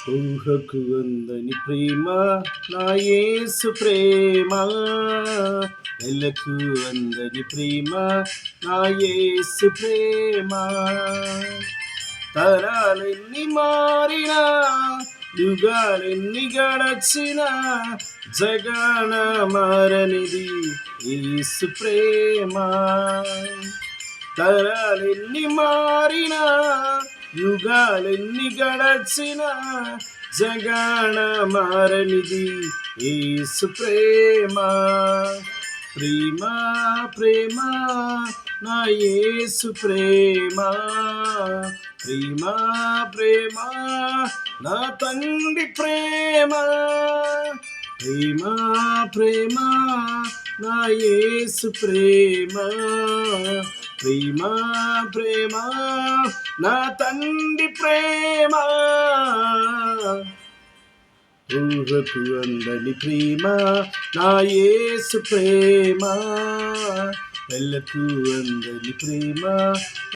ఊహకు అందని ప్రేమ నా యేసు ప్రేమ, నెలకు అందని ప్రేమ నా యేసు ప్రేమ. తరాలెన్ని మారినా, యుగాలెన్ని గడచినా, జగన మారనిది యేసు ప్రేమ. తరాలెన్ని మారినా, యుగాలెన్ని గడచినా, జగన మారనిది యేసు ప్రేమ. ప్రేమ ప్రేమ నా యేసు ప్రేమ, ప్రేమ ప్రేమ నా తండ్రి ప్రేమ, ప్రేమ ప్రేమ నా యేసు ప్రేమ, ప్రేమ ప్రేమ నా తండ్రి ప్రేమ. ఊహకు అందని ప్రేమ నా యేసు ప్రేమ, నెలకు అందని ప్రేమ